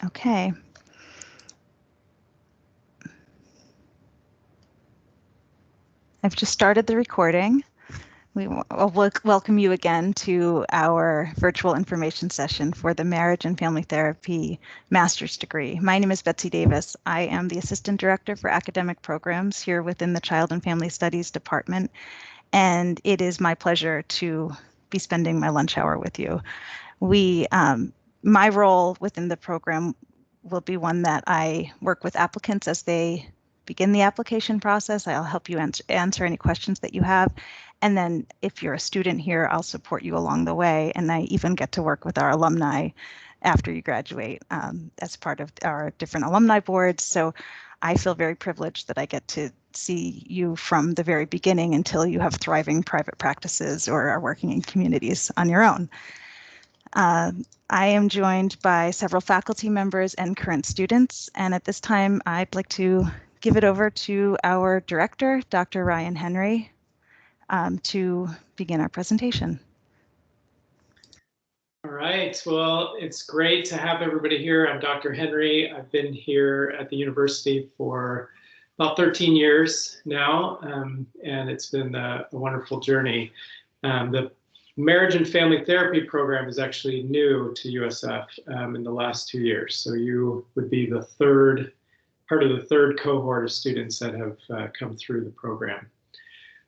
Okay. I've just started the recording. We welcome you again to our virtual information session for the Marriage and Family Therapy Master's degree. My name is Betsy Davis. I am the Assistant Director for Academic Programs here within the Child and Family Studies Department, and it is my pleasure to be spending my lunch hour with you. My role within the program will be one that I work with applicants as they begin the application process. I'll help you answer any questions that you have. And then if you're a student here, I'll support you along the way. And I even get to work with our alumni after you graduate as part of our different alumni boards. So I feel very privileged that I get to see you from the very beginning until you have thriving private practices or are working in communities on your own. I am joined by several faculty members and current students, and at this time I'd like to give it over to our director, Dr. Ryan Henry, to begin our presentation. All right, well, it's great to have everybody here. I'm Dr. Henry. I've been here at the university for about 13 years now, and it's been a wonderful journey. The Marriage and Family Therapy program is actually new to USF in the last 2 years. So you would be the part of the third cohort of students that have come through the program.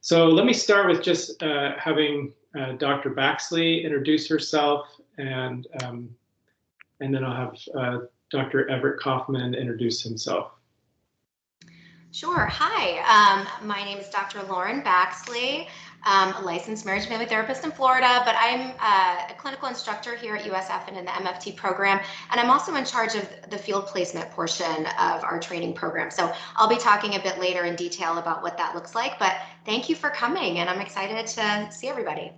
So let me start with just having Dr. Baxley introduce herself, and then I'll have Dr. Everett Kaufman introduce himself. Sure. Hi, my name is Dr. Lauren Baxley. A licensed marriage and family therapist in Florida, but I'm a clinical instructor here at USF and in the MFT program, and I'm also in charge of the field placement portion of our training program. So I'll be talking a bit later in detail about what that looks like, but thank you for coming, and I'm excited to see everybody.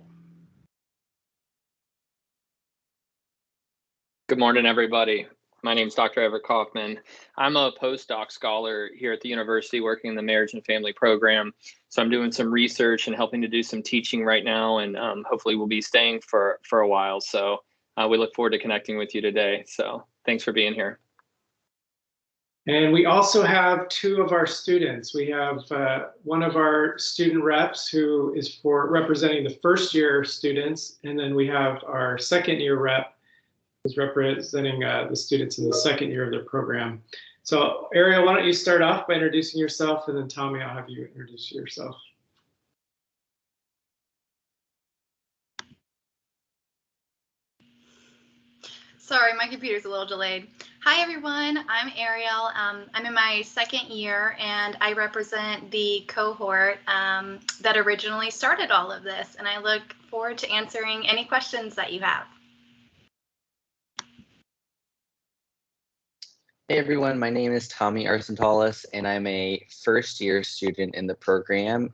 Good morning, everybody. My name is Dr. Everett Kaufman. I'm a postdoc scholar here at the university working in the marriage and family program. So I'm doing some research and helping to do some teaching right now, and hopefully we'll be staying for a while. So we look forward to connecting with you today. So thanks for being here. And we also have two of our students. We have one of our student reps who is representing the first year students, and then we have our second year rep who's representing the students in the second year of their program. So Ariel, why don't you start off by introducing yourself, and then Tommy, I'll have you introduce yourself. Sorry, my computer's a little delayed. Hi, everyone. I'm Ariel. I'm in my second year, and I represent the cohort that originally started all of this, and I look forward to answering any questions that you have. Hey everyone, my name is Tommy Arsentalis, and I'm a first-year student in the program,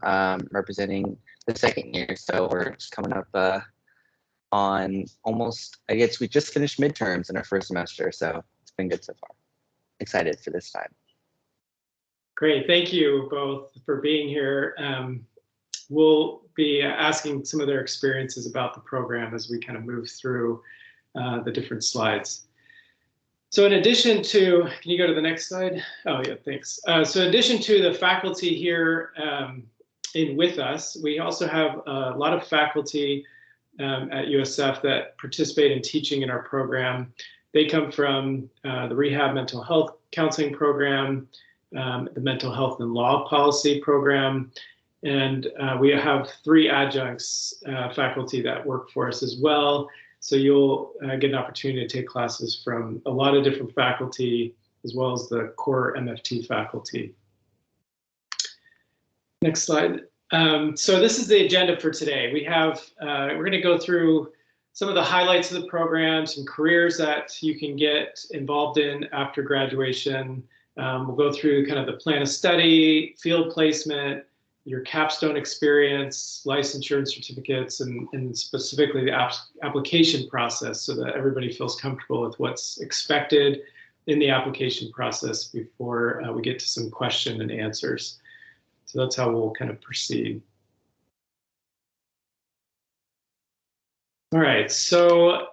representing the second year. So we're just coming up on almost, I guess we just finished midterms in our first semester, so it's been good so far. Excited for this time. Great, thank you both for being here. We'll be asking some of their experiences about the program as we kind of move through the different slides. So in addition to, can you go to the next slide? Oh yeah, thanks. So in addition to the faculty here with us, we also have a lot of faculty at USF that participate in teaching in our program. They come from the Rehab Mental Health Counseling Program, the Mental Health and Law Policy Program, and we have 3 adjuncts faculty that work for us as well. So you'll get an opportunity to take classes from a lot of different faculty, as well as the core MFT faculty. Next slide. So this is the agenda for today. We're going to go through some of the highlights of the program, some careers that you can get involved in after graduation. We'll go through kind of the plan of study, field placement, your capstone experience, licensure and certificates, and specifically the application process, so that everybody feels comfortable with what's expected in the application process before we get to some question and answers. So that's how we'll kind of proceed. All right, so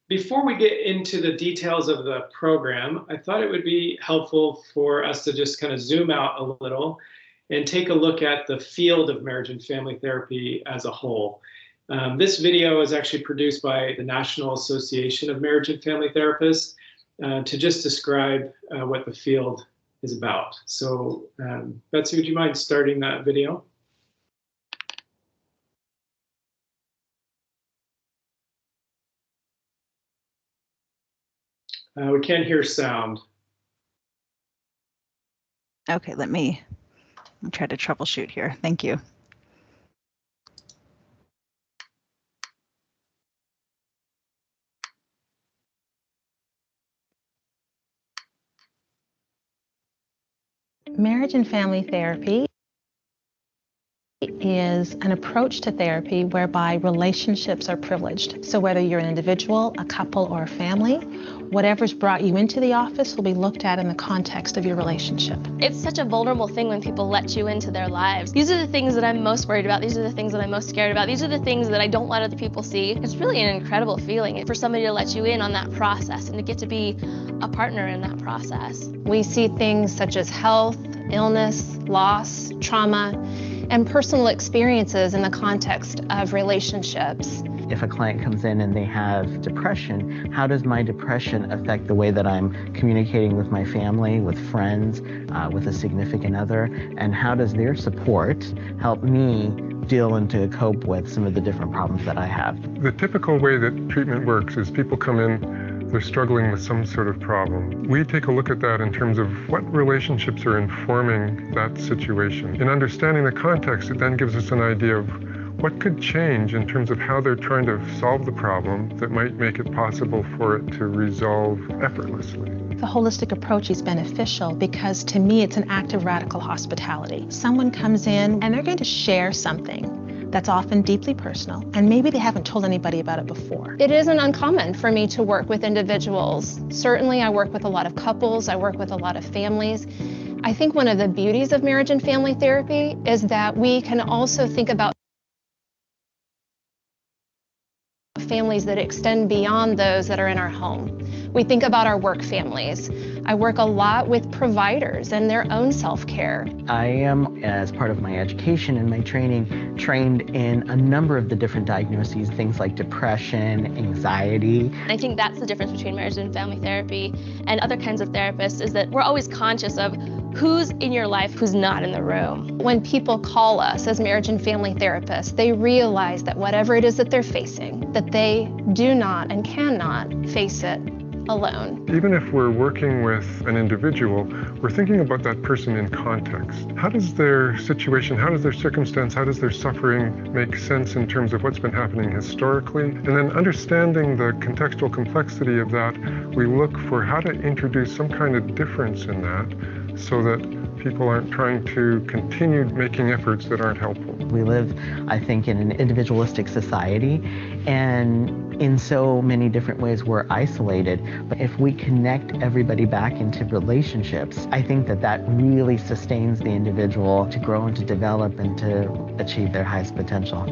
before we get into the details of the program, I thought it would be helpful for us to just kind of zoom out a little and take a look at the field of marriage and family therapy as a whole. This video is actually produced by the National Association of Marriage and Family Therapists to just describe what the field is about. So Betsy, would you mind starting that video? We can't hear sound. Okay, let me try to troubleshoot here. Thank you. Marriage and family therapy is an approach to therapy whereby relationships are privileged. So whether you're an individual, a couple, or a family, whatever's brought you into the office will be looked at in the context of your relationship. It's such a vulnerable thing when people let you into their lives. These are the things that I'm most worried about. These are the things that I'm most scared about. These are the things that I don't let other people see. It's really an incredible feeling for somebody to let you in on that process and to get to be a partner in that process. We see things such as health, illness, loss, trauma, and personal experiences in the context of relationships. If a client comes in and they have depression, how does my depression affect the way that I'm communicating with my family, with friends, with a significant other, and how does their support help me deal and to cope with some of the different problems that I have? The typical way that treatment works is people come in, they're struggling with some sort of problem. We take a look at that in terms of what relationships are informing that situation. In understanding the context, it then gives us an idea of what could change in terms of how they're trying to solve the problem that might make it possible for it to resolve effortlessly. The holistic approach is beneficial because to me it's an act of radical hospitality. Someone comes in and they're going to share something that's often deeply personal, and maybe they haven't told anybody about it before. It isn't uncommon for me to work with individuals. Certainly I work with a lot of couples, I work with a lot of families. I think one of the beauties of marriage and family therapy is that we can also think about families that extend beyond those that are in our home. We think about our work families. I work a lot with providers and their own self-care. I am, as part of my education and my training, trained in a number of the different diagnoses, things like depression, anxiety. I think that's the difference between marriage and family therapy and other kinds of therapists, is that we're always conscious of who's in your life, who's not in the room. When people call us as marriage and family therapists, they realize that whatever it is that they're facing, that they do not and cannot face it alone. Even if we're working with an individual, we're thinking about that person in context. How does their situation, how does their circumstance, how does their suffering make sense in terms of what's been happening historically? And then understanding the contextual complexity of that, we look for how to introduce some kind of difference in that so that people aren't trying to continue making efforts that aren't helpful. We live, I think, in an individualistic society, and in so many different ways we're isolated. But if we connect everybody back into relationships, I think that that really sustains the individual to grow and to develop and to achieve their highest potential.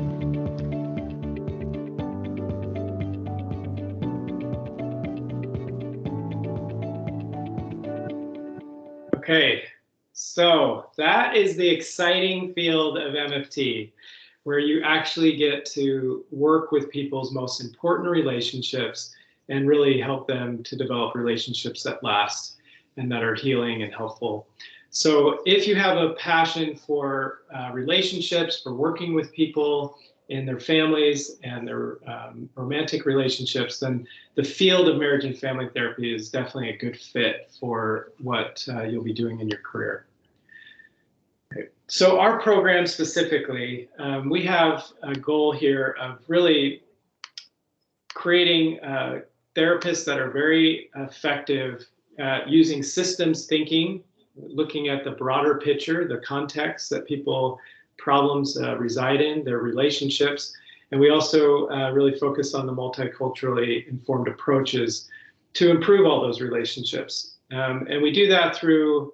Okay, so that is the exciting field of MFT, where you actually get to work with people's most important relationships and really help them to develop relationships that last and that are healing and helpful. So if you have a passion for relationships, for working with people in their families and their romantic relationships, then the field of marriage and family therapy is definitely a good fit for what you'll be doing in your career. Okay. So our program specifically, we have a goal here of really creating therapists that are very effective at using systems thinking, looking at the broader picture, the context that people problems reside in, their relationships. And we also really focus on the multiculturally informed approaches to improve all those relationships. And we do that through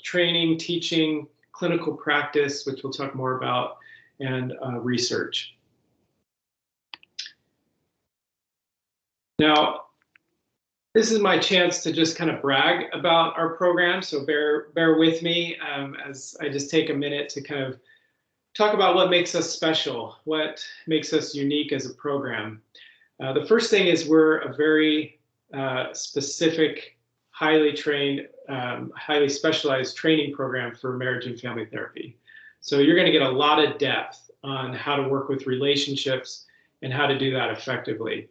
training, teaching, clinical practice, which we'll talk more about, and research. Now, this is my chance to just kind of brag about our program, so bear with me as I just take a minute to kind of talk about what makes us special, what makes us unique as a program. The first thing is we're a very specific, highly trained, highly specialized training program for marriage and family therapy. So you're going to get a lot of depth on how to work with relationships and how to do that effectively.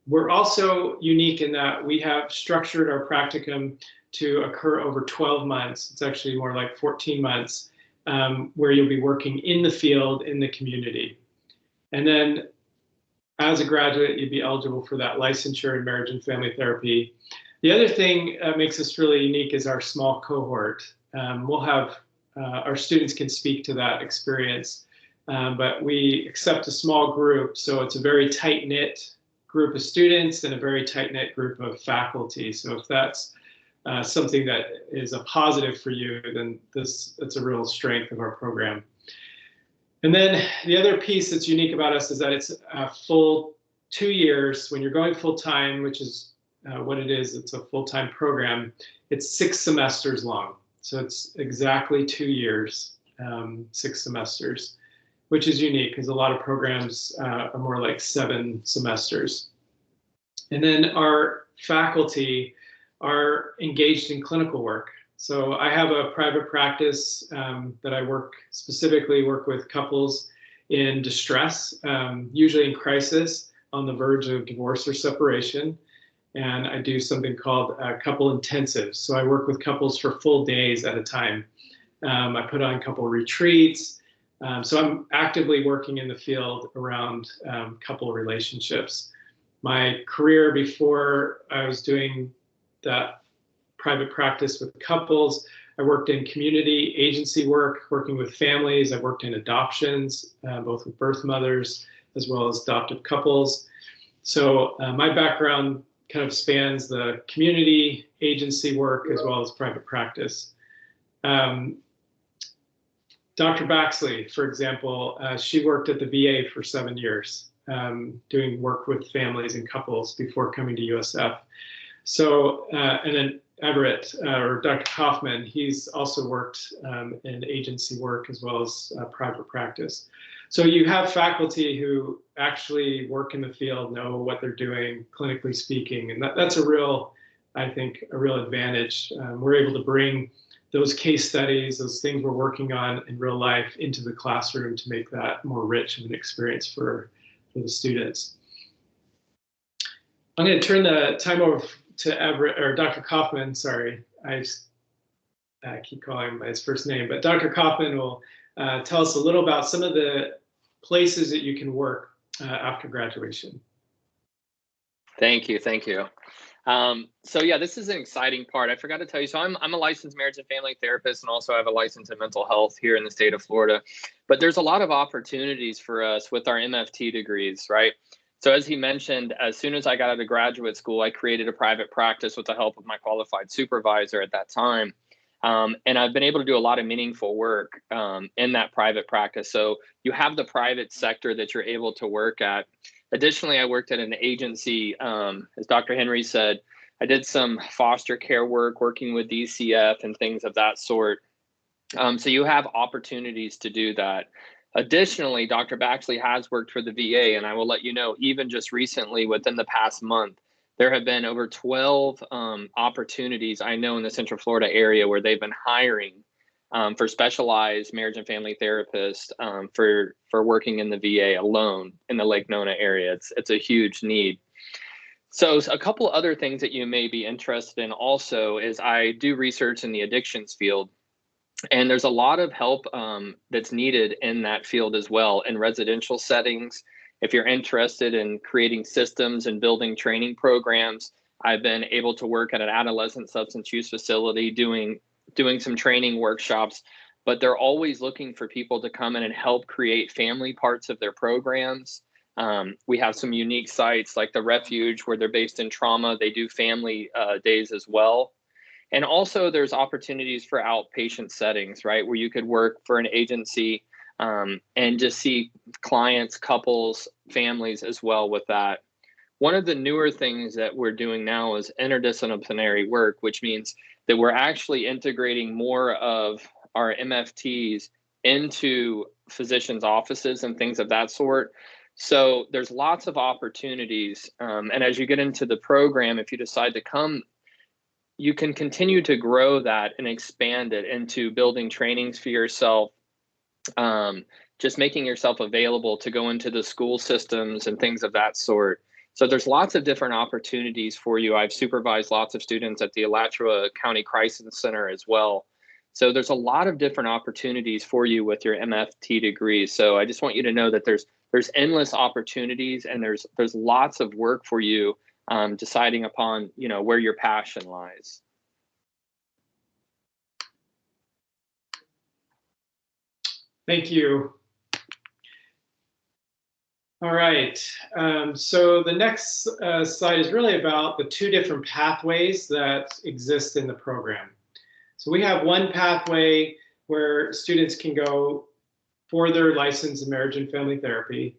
We're also unique in that we have structured our practicum to occur over 12 months. It's actually more like 14 months where you'll be working in the field, in the community. And then as a graduate, you'd be eligible for that licensure in marriage and family therapy. The other thing that makes us really unique is our small cohort. We'll have, our students can speak to that experience, but we accept a small group. So it's a very tight-knit group of students and a very tight-knit group of faculty. So if that's something that is a positive for you, then that's a real strength of our program. And then the other piece that's unique about us is that it's a full 2 years. When you're going full-time, which is what it is, it's a full-time program, it's 6 semesters long. So it's exactly 2 years, 6 semesters, which is unique because a lot of programs are more like 7 semesters. And then our faculty are engaged in clinical work. So I have a private practice that I specifically work with couples in distress, usually in crisis, on the verge of divorce or separation. And I do something called couple intensives. So I work with couples for full days at a time. I put on couple retreats. So I'm actively working in the field around couple relationships. My career before I was doing that private practice with couples, I worked in community agency work, working with families. I worked in adoptions, both with birth mothers as well as adoptive couples. So my background kind of spans the community agency work as well as private practice. Dr. Baxley, for example, she worked at the VA for 7 years, doing work with families and couples before coming to USF. So, and then Everett, or Dr. Kaufman, he's also worked in agency work as well as private practice. So you have faculty who actually work in the field, know what they're doing, clinically speaking, and that's a real, I think, a real advantage. We're able to bring those case studies, those things we're working on in real life into the classroom to make that more rich of an experience for the students. I'm going to turn the time over to Everett, or Dr. Kaufman, sorry, I keep calling him by his first name, but Dr. Kaufman will tell us a little about some of the places that you can work after graduation. Thank you. So yeah, this is an exciting part. I forgot to tell you, so I'm a licensed marriage and family therapist, and also I have a license in mental health here in the state of Florida. But there's a lot of opportunities for us with our MFT degrees, right? So as he mentioned, as soon as I got out of graduate school, I created a private practice with the help of my qualified supervisor at that time. And I've been able to do a lot of meaningful work in that private practice. So you have the private sector that you're able to work at. Additionally, I worked at an agency, as Dr. Henry said, I did some foster care work, working with DCF and things of that sort. So you have opportunities to do that. Additionally, Dr. Baxley has worked for the VA, and I will let you know, even just recently, within the past month, there have been over 12 opportunities I know in the Central Florida area where they've been hiring for specialized marriage and family therapists for working in the VA alone in the Lake Nona area. It's a huge need. So a couple other things that you may be interested in also is I do research in the addictions field. And there's a lot of help that's needed in that field as well in residential settings. If you're interested in creating systems and building training programs, I've been able to work at an adolescent substance use facility doing some training workshops, but they're always looking for people to come in and help create family parts of their programs. We have some unique sites like the Refuge where they're based in trauma. They do family days as well. And also there's opportunities for outpatient settings, right? Where you could work for an agency and just see clients, couples, families as well with that. one of the newer things that we're doing now is interdisciplinary work, which means that we're actually integrating more of our MFTs into physicians' offices and things of that sort. So there's lots of opportunities. And as you get into the program, if you decide to come, you can continue to grow that and expand it into building trainings for yourself, just making yourself available to go into the school systems and things of that sort. So there's lots of different opportunities for you. I've supervised lots of students at the Alachua County Crisis Center as well. So there's a lot of different opportunities for you with your MFT degree. So I just want you to know that there's endless opportunities, and there's lots of work for you deciding upon, you know, where your passion lies. Thank you. All right, so the next slide is really about the two different pathways that exist in the program. So we have one pathway where students can go for their license in marriage and family therapy.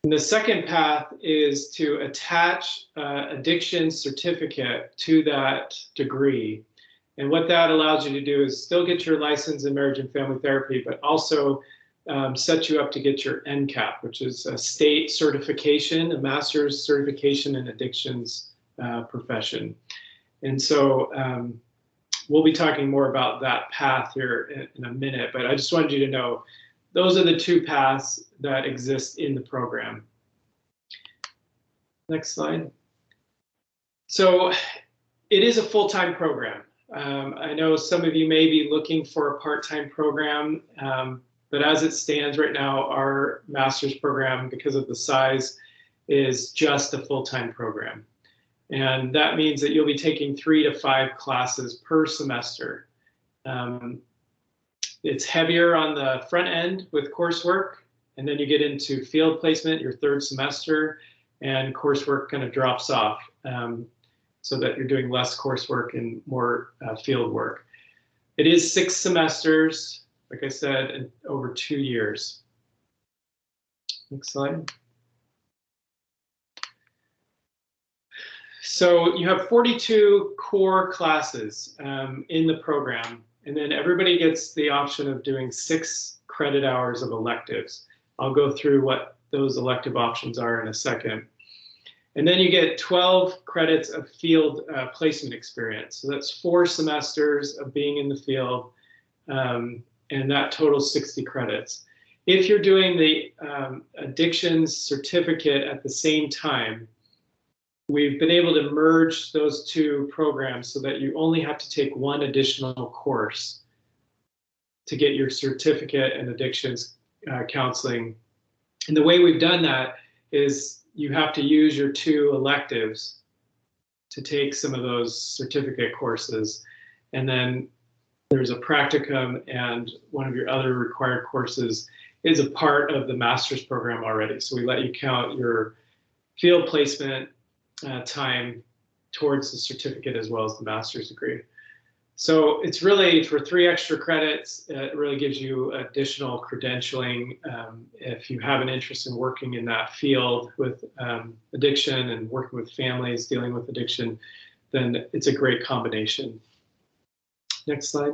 And the second path is to attach addiction certificate to that degree. And what that allows you to do is still get your license in marriage and family therapy, but also set you up to get your NCAP, which is a state certification, a master's certification in addictions profession. And so we'll be talking more about that path here in a minute, but I just wanted you to know those are the two paths that exist in the program. Next slide. So it is a full-time program. I know some of you may be looking for a part-time program, but as it stands right now, our master's program, because of the size, is just a full-time program. And that means that you'll be taking 3 to 5 classes per semester. It's heavier on the front end with coursework, and then you get into field placement your 3rd semester, and coursework kind of drops off so that you're doing less coursework and more field work. It is 6 semesters, like I said, in over 2 years. Next slide. So you have 42 core classes in the program, and then everybody gets the option of doing 6 credit hours of electives. I'll go through what those elective options are in a second. And then you get 12 credits of field placement experience. So that's 4 semesters of being in the field, and that totals 60 credits. If you're doing the addictions certificate at the same time, we've been able to merge those 2 programs so that you only have to take 1 additional course to get your certificate in addictions counseling. And the way we've done that is you have to use your 2 electives to take some of those certificate courses. And then there's a practicum, and one of your other required courses is a part of the master's program already. So we let you count your field placement time towards the certificate as well as the master's degree. So it's really for 3 extra credits. It really gives you additional credentialing. If you have an interest in working in that field with addiction and working with families dealing with addiction, then it's a great combination. Next slide.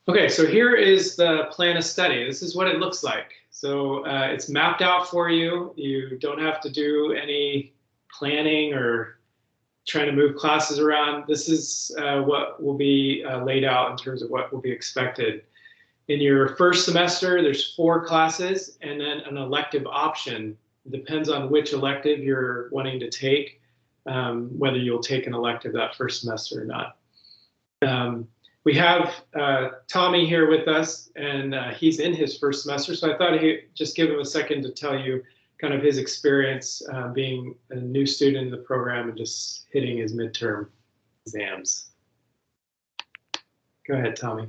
Okay, so here is the plan of study. This is what it looks like. So it's mapped out for you. You don't have to do any planning or trying to move classes around. This is what will be laid out in terms of what will be expected. In your first semester, there's 4 classes and then an elective option. It depends on which elective you're wanting to take, whether you'll take an elective that first semester or not. We have Tommy here with us, and he's in his first semester, so I thought I'd just give him a second to tell you kind of his experience being a new student in the program and just hitting his midterm exams. Go ahead, Tommy.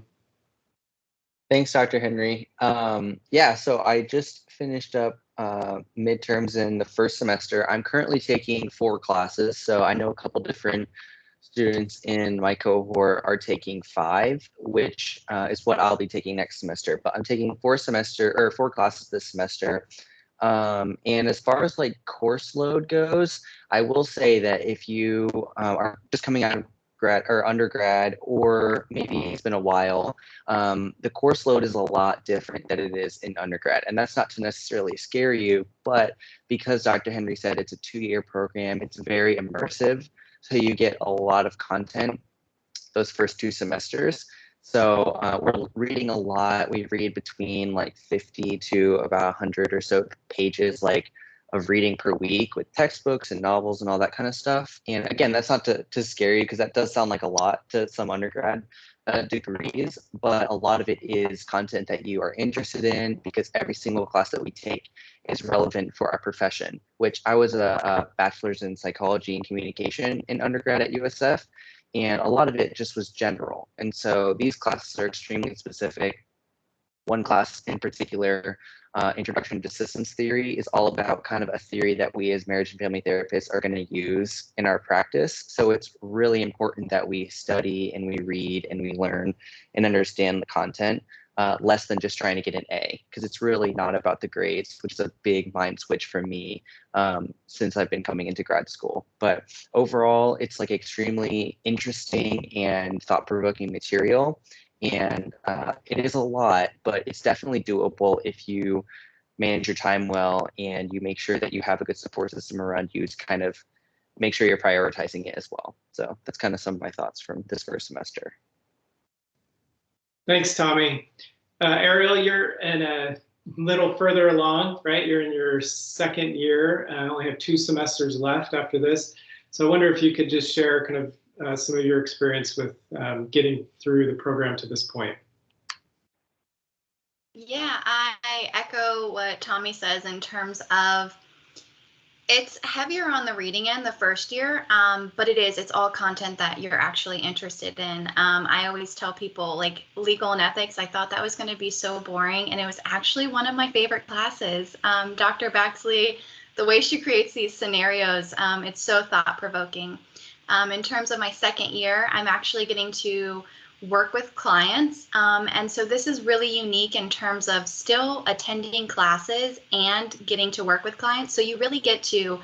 Thanks, Dr. Henry. Yeah, so I just finished up midterms in the first semester. I'm currently taking 4 classes, so I know a couple different students in my cohort are taking 5, which is what I'll be taking next semester. But I'm taking 4 classes this semester. And as far as like course load goes, I will say that if you are just coming out of grad or undergrad, or maybe it's been a while, the course load is a lot different than it is in undergrad. And that's not to necessarily scare you, but because Dr. Henry said it's a 2-year program, it's very immersive. So you get a lot of content those first 2 semesters. So we're reading a lot. We read between like 50 to about 100 or so pages like of reading per week with textbooks and novels and all that kind of stuff. And again, that's not to scare you, because that does sound like a lot to some undergrad degrees, but a lot of it is content that you are interested in, because every single class that we take is relevant for our profession, which I was a bachelor's in psychology and communication in undergrad at USF. And a lot of it just was general. And so these classes are extremely specific. One class in particular, Introduction to Systems Theory, is all about kind of a theory that we as marriage and family therapists are going to use in our practice. So it's really important that we study and we read and we learn and understand the content, less than just trying to get an A, because it's really not about the grades, which is a big mind switch for me since I've been coming into grad school. But overall, it's like extremely interesting and thought-provoking material. And it is a lot, but it's definitely doable if you manage your time well and you make sure that you have a good support system around you to kind of make sure you're prioritizing it as well. So that's kind of some of my thoughts from this first semester. Thanks, Tommy. Ariel, you're in a little further along, right? You're in your 2nd year. I only have 2 semesters left after this. So I wonder if you could just share kind of some of your experience with getting through the program to this point. Yeah, I echo what Tommy says in terms of it's heavier on the reading end the first year, but it's all content that you're actually interested in. I always tell people, like, legal and ethics, I thought that was going to be so boring, and it was actually one of my favorite classes. Dr. Baxley, the way she creates these scenarios, it's so thought-provoking. In terms of my 2nd year, I'm actually getting to work with clients. And so this is really unique in terms of still attending classes and getting to work with clients. So you really get to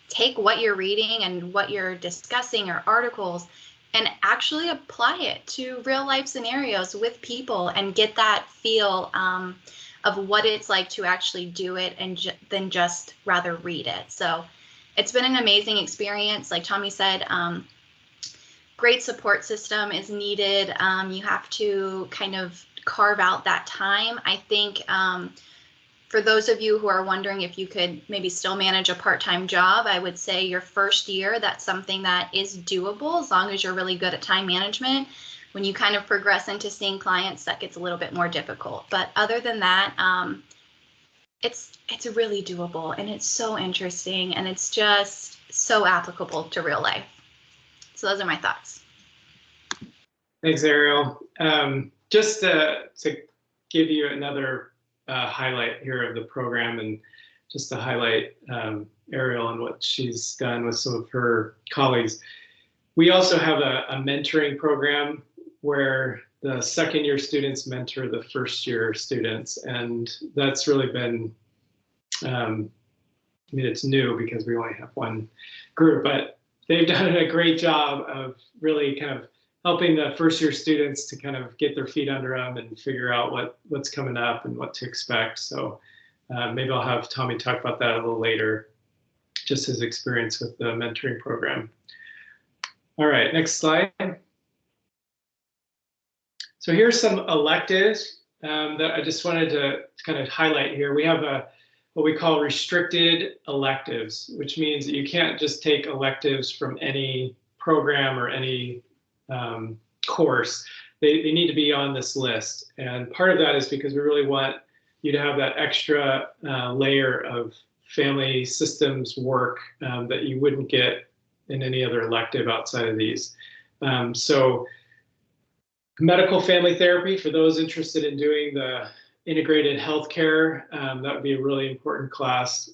take what you're reading and what you're discussing or articles and actually apply it to real life scenarios with people and get that feel of what it's like to actually do it and then just rather read it. So it's been an amazing experience. Like Tommy said, great support system is needed. You have to kind of carve out that time. I think for those of you who are wondering if you could maybe still manage a part-time job, I would say your first year, that's something that is doable as long as you're really good at time management. When you kind of progress into seeing clients, that gets a little bit more difficult. But other than that, it's really doable, and it's so interesting, and it's just so applicable to real life. So those are my thoughts. Thanks, Ariel. Just to give you another highlight here of the program, and just to highlight Ariel and what she's done with some of her colleagues. We also have a mentoring program where the 2nd year students mentor the 1st year students, and that's really been, I mean, it's new because we only have 1 group, but they've done a great job of really kind of helping the 1st year students to kind of get their feet under them and figure out what's coming up and what to expect. So maybe I'll have Tommy talk about that a little later, just his experience with the mentoring program. All right, next slide. So here's some electives that I just wanted to kind of highlight here. We have what we call restricted electives, which means that you can't just take electives from any program or any course. They need to be on this list. And part of that is because we really want you to have that extra layer of family systems work that you wouldn't get in any other elective outside of these. So medical family therapy, for those interested in doing the integrated healthcare, that would be a really important class.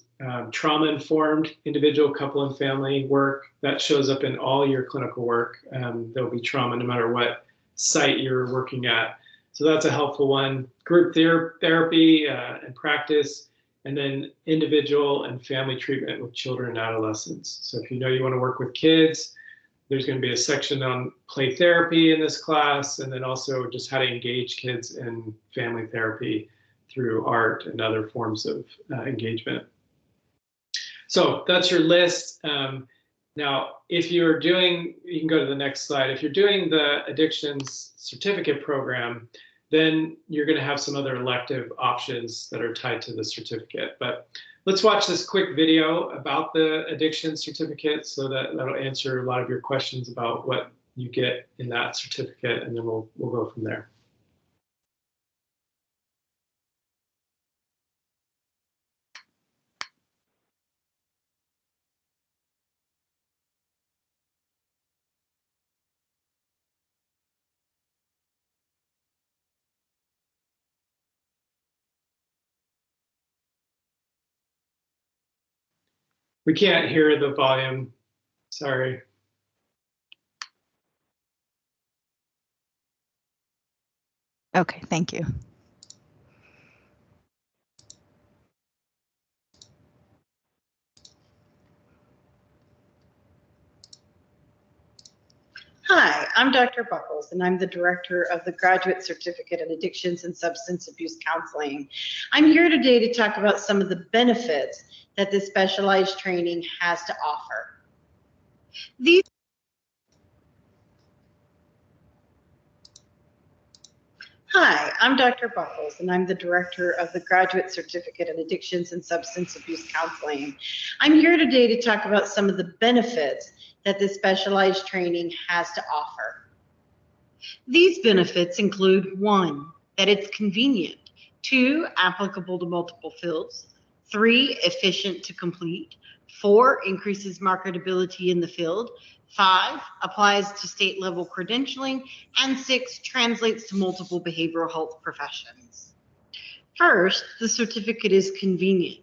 Trauma-informed individual, couple, and family work, that shows up in all your clinical work. There'll be trauma no matter what site you're working at. So that's a helpful one. Group therapy and practice, and then individual and family treatment with children and adolescents. So if you know you want to work with kids, there's going to be a section on play therapy in this class, and then also just how to engage kids in family therapy through art and other forms of engagement. So that's your list. Now, if you're doing, you can go to the next slide. If you're doing the addictions certificate program, then you're going to have some other elective options that are tied to the certificate. But let's watch this quick video about the addiction certificate, so that'll answer a lot of your questions about what you get in that certificate, and then we'll go from there. We can't hear the volume, sorry. Okay, thank you. Hi, I'm Dr. Buckles, and I'm the director of the Graduate Certificate in Addictions and Substance Abuse Counseling. I'm here today to talk about some of the benefits that this specialized training has to offer. Hi, I'm Dr. Buckles, and I'm the director of the Graduate Certificate in Addictions and Substance Abuse Counseling. I'm here today to talk about some of the benefits that this specialized training has to offer. These benefits include 1, that it's convenient, 2, applicable to multiple fields, 3, efficient to complete, 4, increases marketability in the field, 5, applies to state level credentialing, and 6, translates to multiple behavioral health professions. First, the certificate is convenient.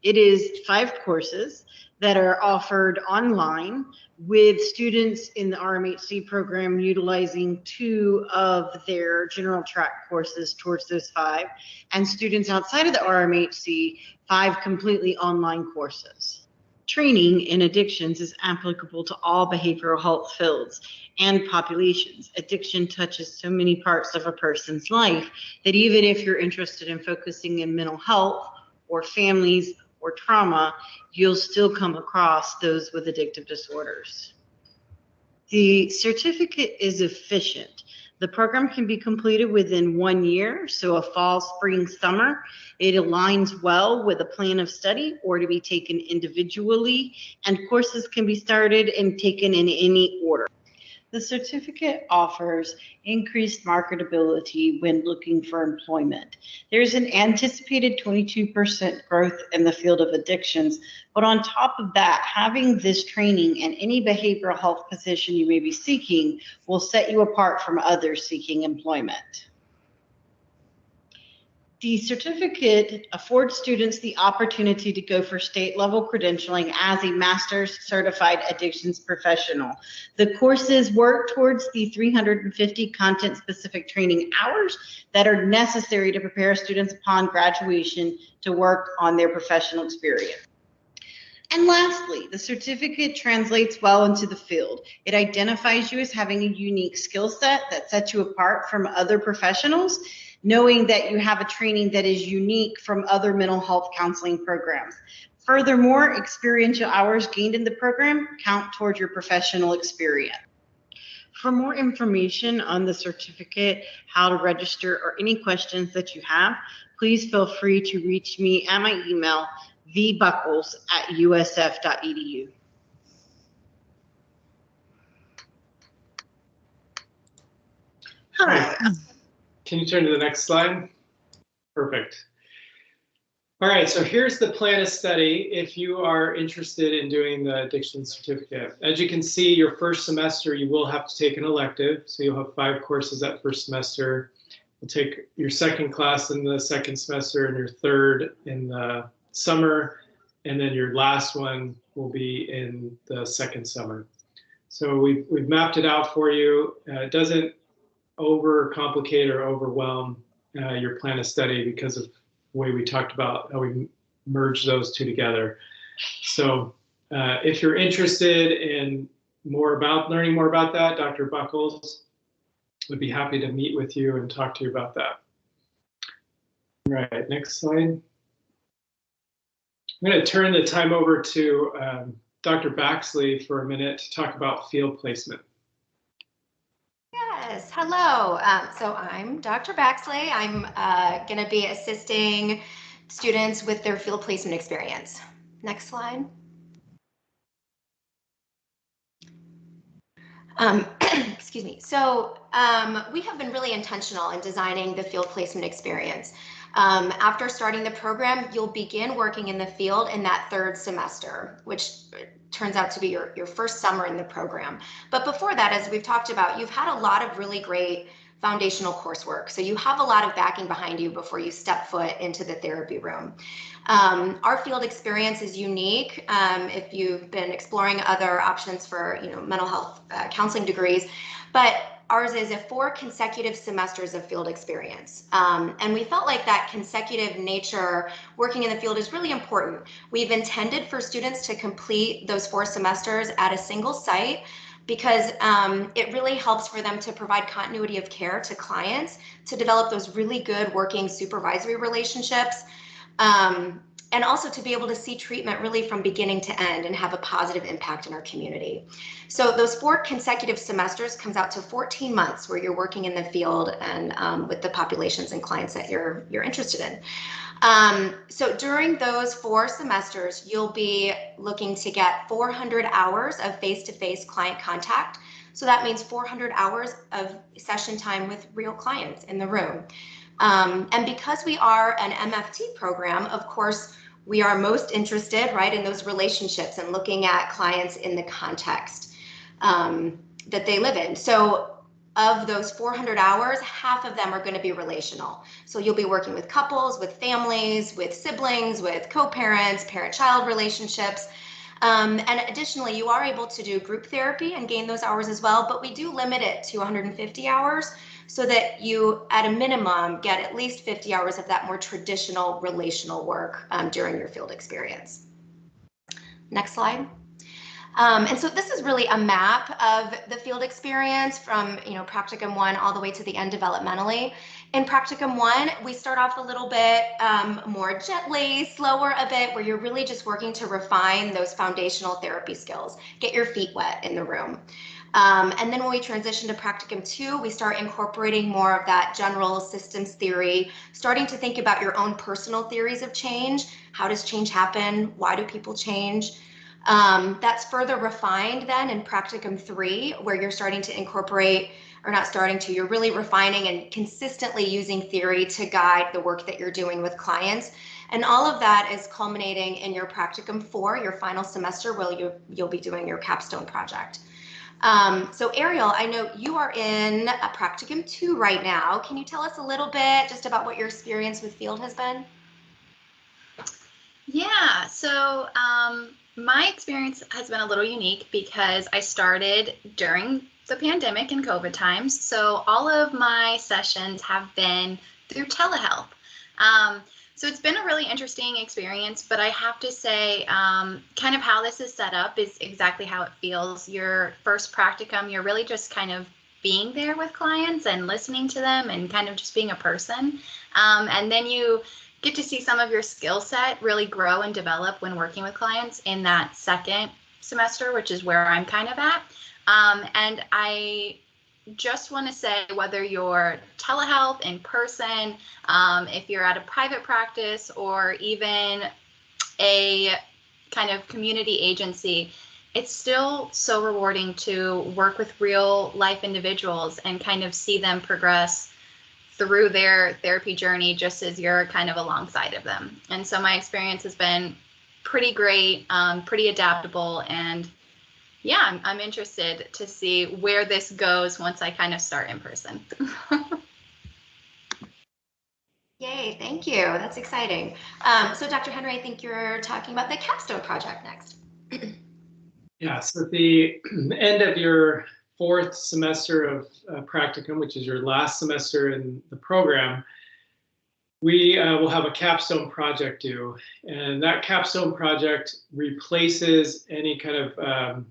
It is 5 courses that are offered online, with students in the RMHC program utilizing 2 of their general track courses towards those 5, and students outside of the RMHC, 5 completely online courses. Training in addictions is applicable to all behavioral health fields and populations. Addiction touches so many parts of a person's life that even if you're interested in focusing in mental health or families or trauma, you'll still come across those with addictive disorders. The certificate is efficient. The program can be completed within 1 year, so a fall, spring, summer. It aligns well with a plan of study or to be taken individually, and courses can be started and taken in any order. The certificate offers increased marketability when looking for employment. There's an anticipated 22% growth in the field of addictions, but on top of that, having this training and any behavioral health position you may be seeking will set you apart from others seeking employment. The certificate affords students the opportunity to go for state level credentialing as a master's certified addictions professional. The courses work towards the 350 content specific training hours that are necessary to prepare students upon graduation to work on their professional experience. And lastly, the certificate translates well into the field. It identifies you as having a unique skill set that sets you apart from other professionals, knowing that you have a training that is unique from other mental health counseling programs. Furthermore, experiential hours gained in the program count towards your professional experience. For more information on the certificate, how to register, or any questions that you have, please feel free to reach me at my email, vbuckles@usf.edu. Hi. Can you turn to the next slide? Perfect. All right, so here's the plan of study if you are interested in doing the addiction certificate. As you can see, your first semester, you will have to take an elective. So you'll have 5 courses that first semester. You'll take your second class in the second semester and your third in the summer. And then your last one will be in the second summer. So we've mapped it out for you. It doesn't overcomplicate or overwhelm your plan of study because of the way we talked about how we merge those two together. So if you're interested in learning more about that, Dr. Buckles would be happy to meet with you and talk to you about that. All right, next slide. I'm going to turn the time over to Dr. Baxley for a minute to talk about field placement. Yes, hello. So I'm Dr. Baxley. I'm going to be assisting students with their field placement experience. Next slide. Excuse me. So we have been really intentional in designing the field placement experience. After starting the program, you'll begin working in the field in that third semester, which turns out to be your first summer in the program. But before that, as we've talked about, you've had a lot of really great foundational coursework. So you have a lot of backing behind you before you step foot into the therapy room. Our field experience is unique. If you've been exploring other options for mental health counseling degrees, but ours is 4 consecutive semesters of field experience. And we felt like that consecutive nature working in the field is really important. We've intended for students to complete those 4 semesters at a single site because it really helps for them to provide continuity of care to clients, to develop those really good working supervisory relationships, and also to be able to see treatment really from beginning to end and have a positive impact in our community. So those 4 consecutive semesters comes out to 14 months where you're working in the field and with the populations and clients that you're interested in. So during those 4 semesters, you'll be looking to get 400 hours of face-to-face client contact. So that means 400 hours of session time with real clients in the room. And because we are an MFT program, of course, we are most interested, right, in those relationships and looking at clients in the context that they live in. So of those 400 hours, half of them are going to be relational. So you'll be working with couples, with families, with siblings, with co-parents, parent-child relationships. And additionally, you are able to do group therapy and gain those hours as well, but we do limit it to 150 hours so that you, at a minimum, get at least 50 hours of that more traditional relational work during your field experience. Next slide. And so this is really a map of the field experience from Practicum 1 all the way to the end developmentally. In Practicum 1, we start off a little bit more gently, slower a bit, where you're really just working to refine those foundational therapy skills, get your feet wet in the room. And then when we transition to Practicum 2, we start incorporating more of that general systems theory, starting to think about your own personal theories of change. How does change happen? Why do people change? That's further refined then in Practicum 3, where you're starting to incorporate, or not starting to, you're really refining and consistently using theory to guide the work that you're doing with clients. And all of that is culminating in your Practicum 4, your final semester, where you'll be doing your Capstone Project. So Ariel, I know you are in a Practicum 2 right now. Can you tell us a little bit just about what your experience with field has been? Yeah, so my experience has been a little unique because I started during the pandemic and COVID times. So all of my sessions have been through telehealth. So it's been a really interesting experience, but I have to say kind of how this is set up is exactly how it feels. Your first practicum, you're really just kind of being there with clients and listening to them and kind of just being a person. And then you get to see some of your skill set really grow and develop when working with clients in that second semester, which is where I'm kind of at. And I just want to say, whether you're telehealth, in person, if you're at a private practice, or even a kind of community agency, it's still so rewarding to work with real life individuals and kind of see them progress through their therapy journey just as you're kind of alongside of them. And so my experience has been pretty great, pretty adaptable, and yeah, I'm interested to see where this goes once I kind of start in person. Yay, thank you. That's exciting. So Dr. Henry, I think you're talking about the Capstone Project next. Yeah, so at the end of your 4th semester of Practicum, which is your last semester in the program, we will have a capstone project due, and that capstone project replaces any kind of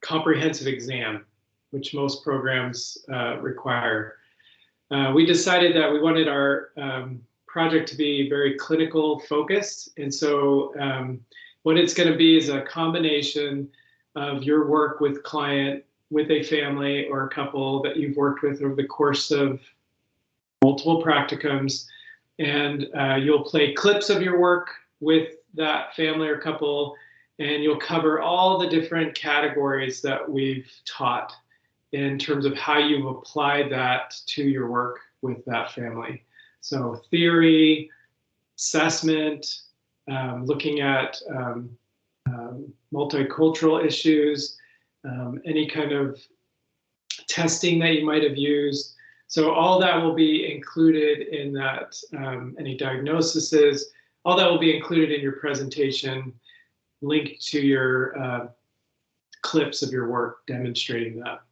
comprehensive exam, which most programs require. We decided that we wanted our project to be very clinical focused, and so what it's going to be is a combination of your work with client, with a family or a couple that you've worked with over the course of multiple practicums, and you'll play clips of your work with that family or couple, and you'll cover all the different categories that we've taught in terms of how you've applied that to your work with that family. So theory, assessment, looking at multicultural issues, any kind of testing that you might have used. So all that will be included in that, any diagnoses, all that will be included in your presentation, linked to your clips of your work demonstrating that.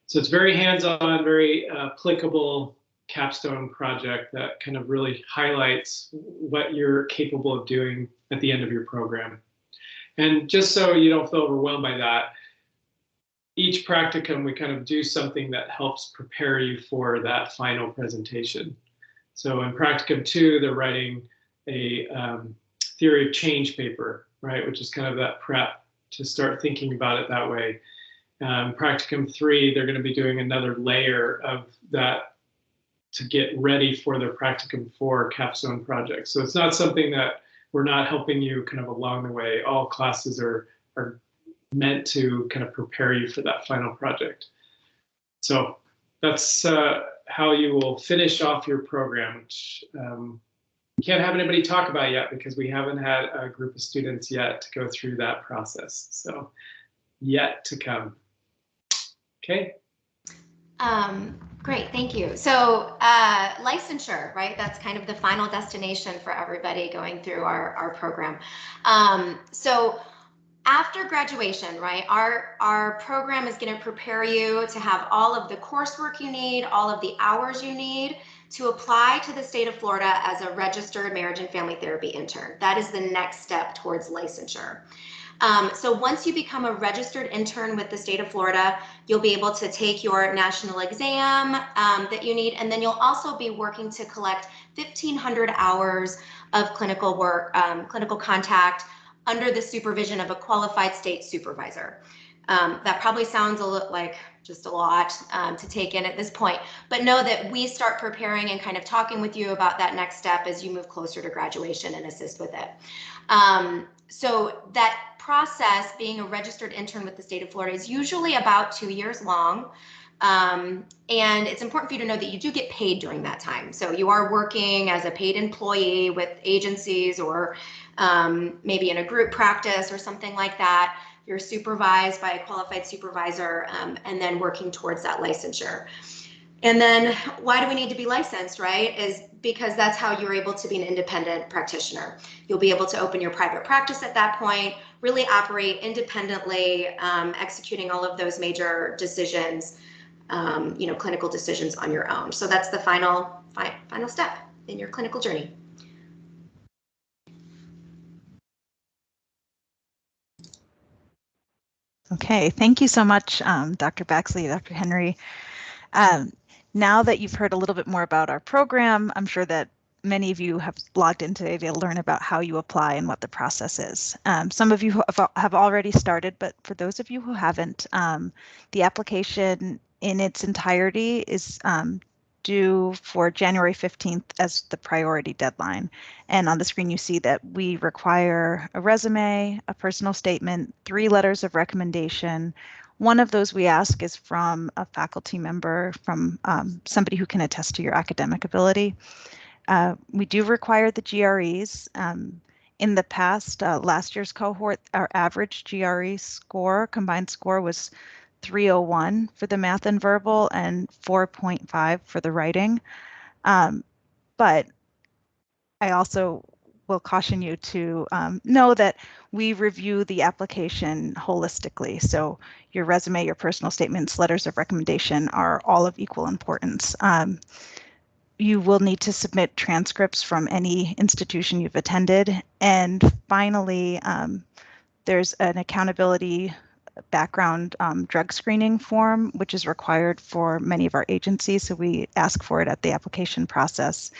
So it's very hands-on, very applicable capstone project that kind of really highlights what you're capable of doing at the end of your program. And just so you don't feel overwhelmed by that, each practicum, we kind of do something that helps prepare you for that final presentation. So in practicum 2, they're writing a theory of change paper, right, which is kind of that prep to start thinking about it that way. Practicum 3, they're going to be doing another layer of that to get ready for their practicum 4 capstone project. So it's not something that we're not helping you kind of along the way. All classes are meant to kind of prepare you for that final project. So that's how you will finish off your program, which we can't have anybody talk about yet because we haven't had a group of students yet to go through that process. So yet to come. Okay. Great, thank you. So licensure, right? That's kind of the final destination for everybody going through our program. So after graduation, right, our program is going to prepare you to have all of the coursework you need, all of the hours you need to apply to the state of Florida as a registered marriage and family therapy intern. That is the next step towards licensure. So once you become a registered intern with the state of Florida, you'll be able to take your national exam that you need, and then you'll also be working to collect 1,500 hours of clinical work, clinical contact under the supervision of a qualified state supervisor. That probably sounds a little like just a lot to take in at this point, but know that we start preparing and kind of talking with you about that next step as you move closer to graduation and assist with it. So that process, being a registered intern with the state of Florida, is usually about 2 years long. And it's important for you to know that you do get paid during that time. So you are working as a paid employee with agencies or maybe in a group practice or something like that. You're supervised by a qualified supervisor and then working towards that licensure. And then why do we need to be licensed, right? Is because that's how you're able to be an independent practitioner. You'll be able to open your private practice at that point, really operate independently, executing all of those major decisions, clinical decisions on your own. So that's the final step in your clinical journey. Okay, thank you so much, Dr. Baxley, Dr. Henry. Now that you've heard a little bit more about our program, I'm sure that many of you have logged in today to learn about how you apply and what the process is. Some of you have already started, but for those of you who haven't, the application in its entirety is due for January 15th as the priority deadline. And on the screen, you see that we require a resume, a personal statement, 3 letters of recommendation. One of those we ask is from a faculty member, from somebody who can attest to your academic ability. We do require the GREs. In the past, last year's cohort, our average GRE score, combined score, was 301 for the math and verbal and 4.5 for the writing. But I also will caution you to know that we review the application holistically. So your resume, your personal statements, letters of recommendation are all of equal importance. you will need to submit transcripts from any institution you've attended. And finally, there's an accountability background drug screening form, which is required for many of our agencies. So we ask for it at the application process.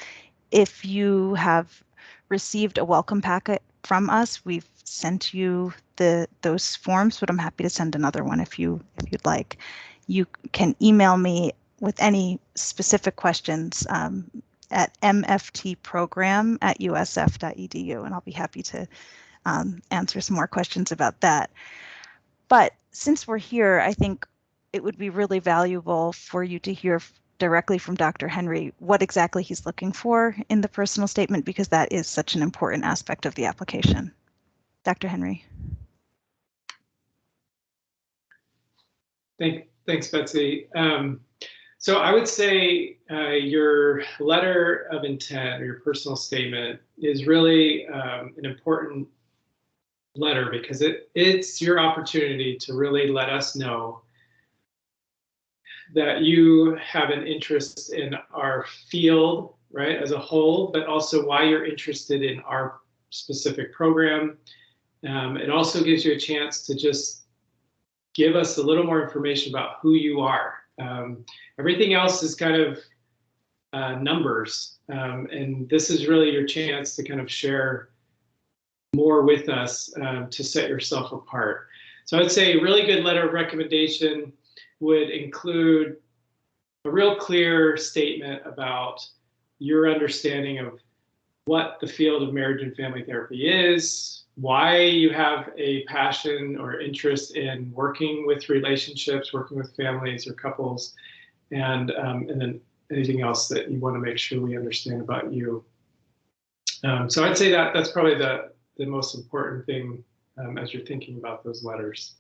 If you have received a welcome packet from us, we've sent you those forms, but I'm happy to send another one if you'd like. You can email me with any specific questions at mftprogram@usf.edu, and I'll be happy to answer some more questions about that. But since we're here, I think it would be really valuable for you to hear directly from Dr. Henry what exactly he's looking for in the personal statement, because that is such an important aspect of the application. Dr. Henry. Thanks, Betsy. So I would say your letter of intent or your personal statement is really an important letter, because it's your opportunity to really let us know that you have an interest in our field, right, as a whole, but also why you're interested in our specific program. It also gives you a chance to just give us a little more information about who you are. Everything else is kind of numbers, and this is really your chance to kind of share more with us to set yourself apart. So I'd say a really good letter of recommendation would include a real clear statement about your understanding of what the field of marriage and family therapy is, why you have a passion or interest in working with relationships, working with families or couples, and then anything else that you want to make sure we understand about you. So I'd say that's probably the most important thing as you're thinking about those letters.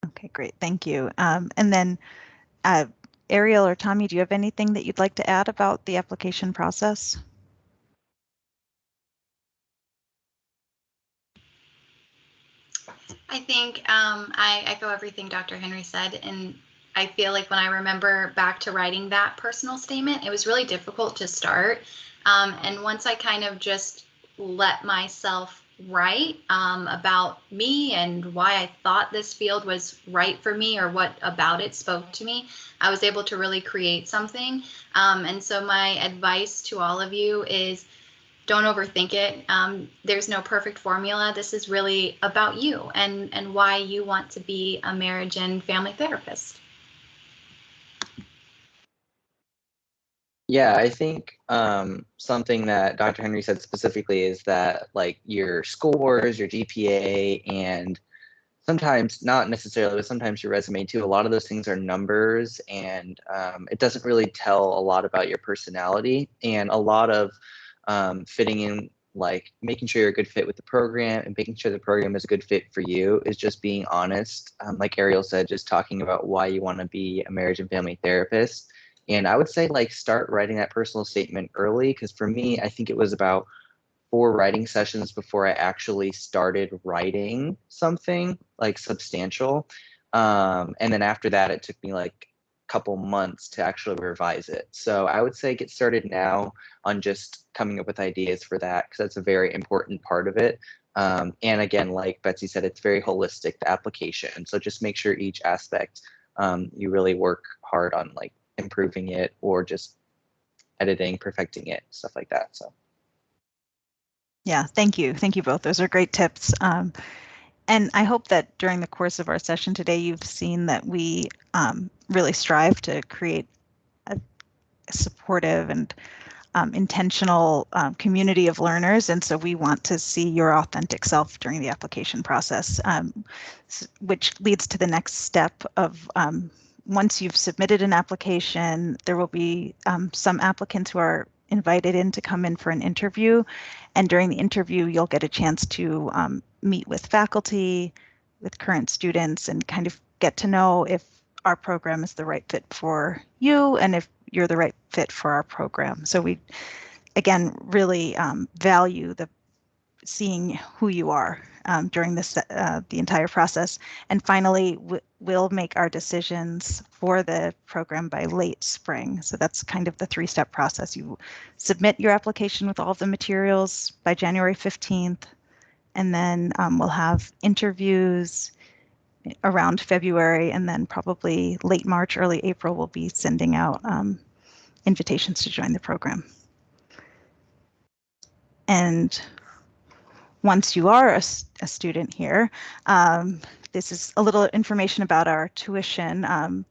Okay, great, thank you. And then Ariel or Tommy, do you have anything that you'd like to add about the application process? I think I echo everything Dr. Henry said, and I feel like when I remember back to writing that personal statement, it was really difficult to start. And once I kind of just let myself write about me and why I thought this field was right for me or what about it spoke to me, I was able to really create something. And so my advice to all of you is, don't overthink it. There's no perfect formula. This is really about you and why you want to be a marriage and family therapist. Yeah, I think something that Dr. Henry said specifically is that like your scores, your GPA, and sometimes not necessarily, but sometimes your resume too, a lot of those things are numbers, and it doesn't really tell a lot about your personality. And a lot of fitting in, like making sure you're a good fit with the program and making sure the program is a good fit for you, is just being honest. Like Ariel said, just talking about why you want to be a marriage and family therapist. And I would say like start writing that personal statement early, because for me, I think it was about 4 writing sessions before I actually started writing something like substantial. And then after that, it took me like a couple months to actually revise it. So I would say get started now on just coming up with ideas for that, because that's a very important part of it. And again, like Betsy said, it's very holistic, the application. So just make sure each aspect you really work hard on, like improving it or just editing, perfecting it, stuff like that. So. Yeah, thank you. Thank you both. Those are great tips. And I hope that during the course of our session today, you've seen that we really strive to create a supportive and intentional community of learners. And so we want to see your authentic self during the application process, which leads to the next step of once you've submitted an application, there will be some applicants who are invited in to come in for an interview. And during the interview, you'll get a chance to meet with faculty, with current students, and kind of get to know if our program is the right fit for you and if you're the right fit for our program. So we, again, really value the seeing who you are during this the entire process. And finally, we'll make our decisions for the program by late spring. So that's kind of the three-step process. You submit your application with all of the materials by January 15th, and then we'll have interviews around February, and then probably late March, early April, we'll be sending out invitations to join the program. And once you are a student here, this is a little information about our tuition.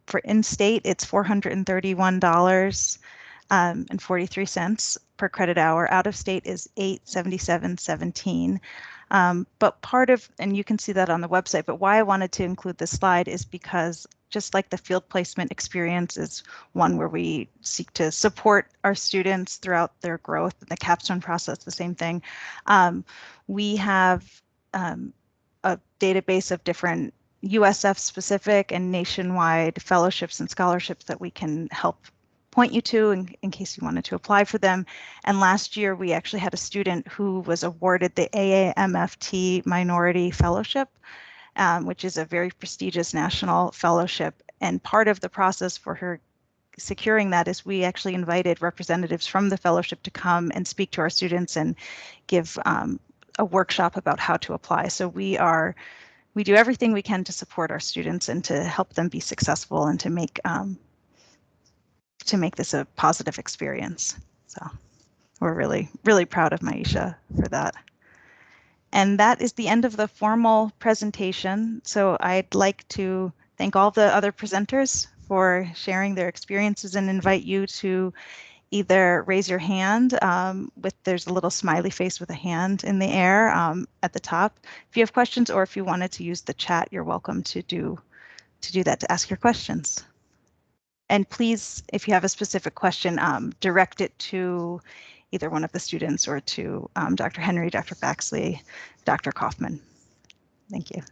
For in-state, it's $431.43 per credit hour. Out of state is $877.17. But part of, and you can see that on the website, but why I wanted to include this slide is because just like the field placement experience is one where we seek to support our students throughout their growth, and the Capstone process, the same thing. We have a database of different USF specific and nationwide fellowships and scholarships that we can help point you to in case you wanted to apply for them. And last year we actually had a student who was awarded the AAMFT Minority Fellowship, which is a very prestigious national fellowship. And part of the process for her securing that is we actually invited representatives from the fellowship to come and speak to our students and give a workshop about how to apply. So we do everything we can to support our students and to help them be successful and to make this a positive experience. So we're really, really proud of Maisha for that. And that is the end of the formal presentation. So I'd like to thank all the other presenters for sharing their experiences and invite you to either raise your hand there's a little smiley face with a hand in the air at the top if you have questions, or if you wanted to use the chat, you're welcome to do that, to ask your questions. And please, if you have a specific question, direct it to either one of the students or to Dr. Henry, Dr. Baxley, Dr. Kaufman. Thank you.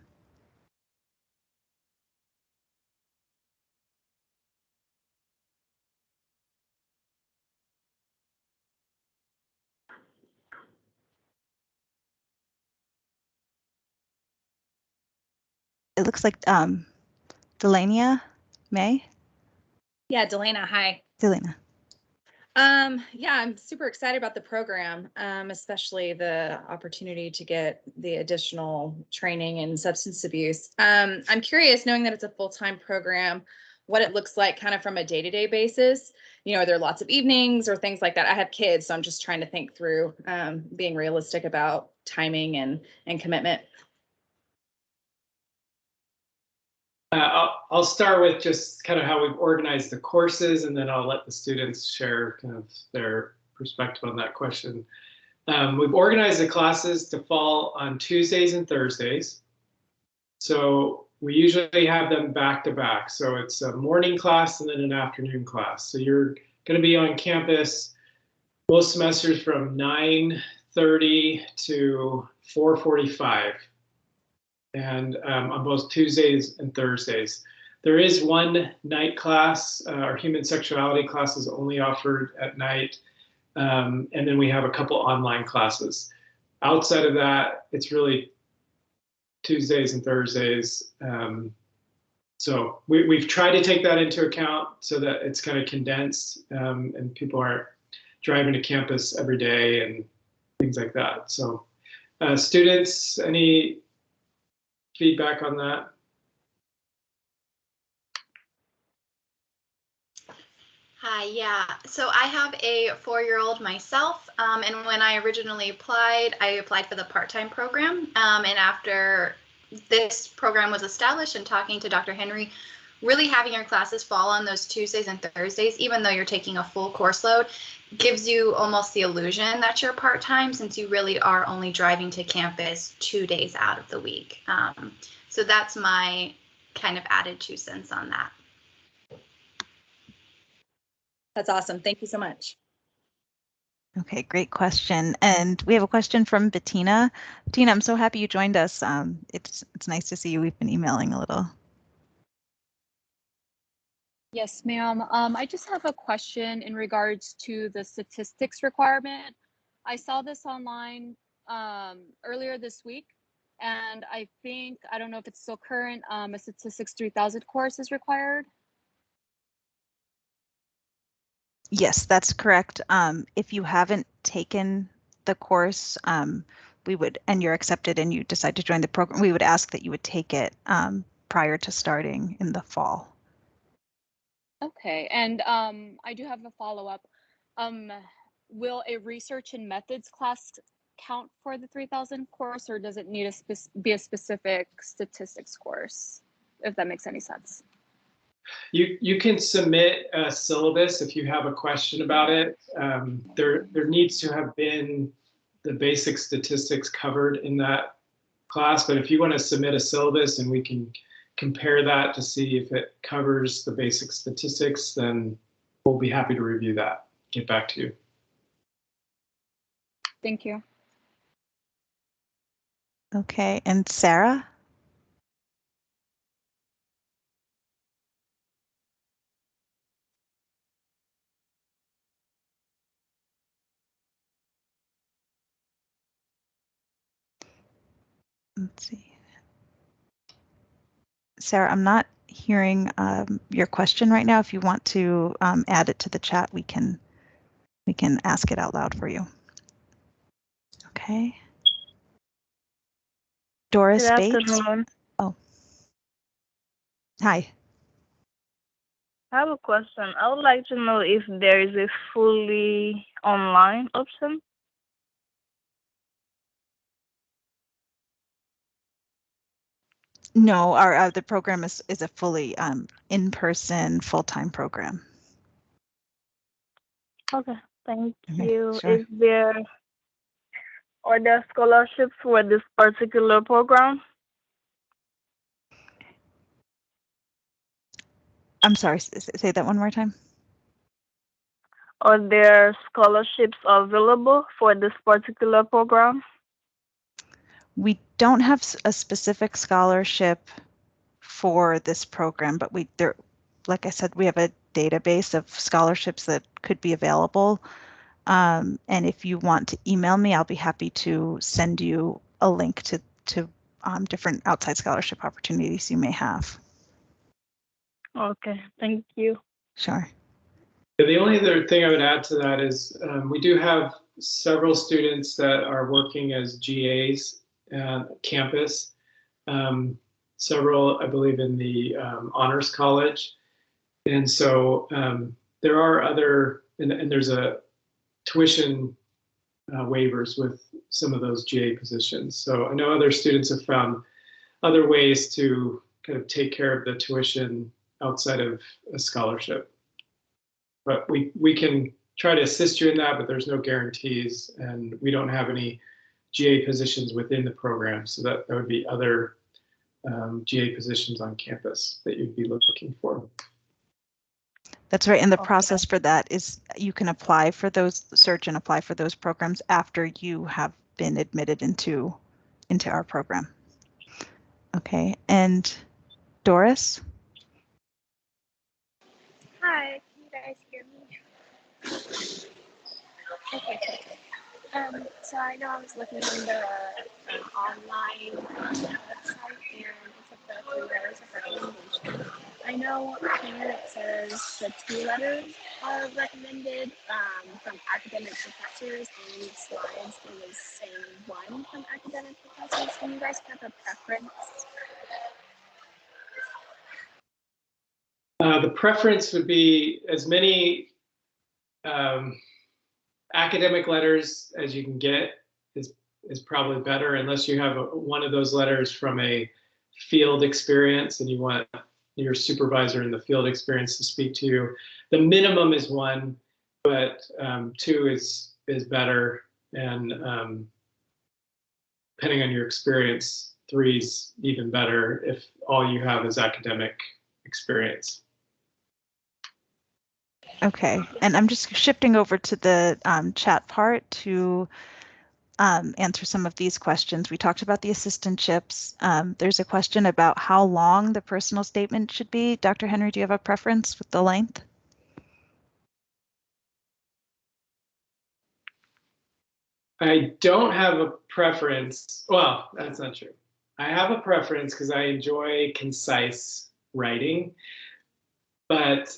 It looks like Delania May. Yeah, Delana, hi. Delana. Yeah, I'm super excited about the program, especially the opportunity to get the additional training in substance abuse. I'm curious, knowing that it's a full-time program, what it looks like kind of from a day-to-day basis. You know, are there lots of evenings or things like that? I have kids, so I'm just trying to think through being realistic about timing and commitment. I'll start with just kind of how we've organized the courses, and then I'll let the students share kind of their perspective on that question. We've organized the classes to fall on Tuesdays and Thursdays. So we usually have them back to back. So it's a morning class and then an afternoon class. So you're going to be on campus most semesters from 9:30 to 4:45. And on both Tuesdays and Thursdays. There is one night class. Our human sexuality class is only offered at night. And then we have a couple online classes. Outside of that, it's really Tuesdays and Thursdays. So we've tried to take that into account so that it's kind of condensed and people aren't driving to campus every day and things like that. So students, any feedback on that? Hi, yeah. So I have a 4-year-old myself, and when I originally applied, I applied for the part-time program. And after this program was established and talking to Dr. Henry, really having your classes fall on those Tuesdays and Thursdays, even though you're taking a full course load, gives you almost the illusion that you're part-time, since you really are only driving to campus 2 days out of the week. So that's my kind of added 2 cents on that. That's awesome. Thank you so much. Okay, great question. And we have a question from Bettina. Bettina, I'm so happy you joined us. It's nice to see you. We've been emailing a little. Yes, ma'am. I just have a question in regards to the statistics requirement. I saw this online earlier this week. And I think, I don't know if it's still current, a Statistics 3000 course is required. Yes, that's correct. If you haven't taken the course, we would, and you're accepted and you decide to join the program, we would ask that you would take it prior to starting in the fall. Okay, and I do have a follow-up. Will a research and methods class count for the 3000 course, or does it need to be a specific statistics course, if that makes any sense? You can submit a syllabus if you have a question about it. There needs to have been the basic statistics covered in that class, but if you want to submit a syllabus and we can compare that to see if it covers the basic statistics, then we'll be happy to review that, get back to you. Thank you. Okay, and Sarah? Let's see. Sarah, I'm not hearing your question right now. If you want to add it to the chat, we can ask it out loud for you. Okay. Doris Good Bates. afternoon. Oh. Hi. I have a question. I would like to know if there is a fully online option. No, our the program is a fully in-person, full-time program. Okay, thank Okay, you. sure. Are there scholarships for this particular program? I'm sorry, say that one more time. Are there scholarships available for this particular program? We don't have a specific scholarship for this program, but like I said, we have a database of scholarships that could be available. And if you want to email me, I'll be happy to send you a link to different outside scholarship opportunities you may have. Okay, thank you. Sure. The only other thing I would add to that is we do have several students that are working as GAs at campus. Several, I believe, in the Honors College. And so there are other, and there's a tuition waivers with some of those GA positions. So I know other students have found other ways to kind of take care of the tuition outside of a scholarship. But we can try to assist you in that, but there's no guarantees, and we don't have any GA positions within the program. So that would be other GA positions on campus that you'd be looking for. That's right. And the process for that is you can apply for those, search and apply for those programs after you have been admitted into our program. Okay. And Doris? Hi, can you guys hear me? Okay. So I know I was looking on the online website, and it took the 3 letters of recommendation. I know here it says the 2 letters are recommended from academic professors, and slides it was saying 1 from academic professors. Do you guys have a preference? The preference would be as many academic letters as you can get is probably better, unless you have one of those letters from a field experience and you want your supervisor in the field experience to speak to you. The minimum is 1, but 2 is better, and depending on your experience, 3 is even better if all you have is academic experience. Okay, and I'm just shifting over to the chat part to answer some of these questions. We talked about the assistantships. There's a question about how long the personal statement should be. Dr. Henry, do you have a preference with the length? I don't have a preference. Well, that's not true. I have a preference because I enjoy concise writing, but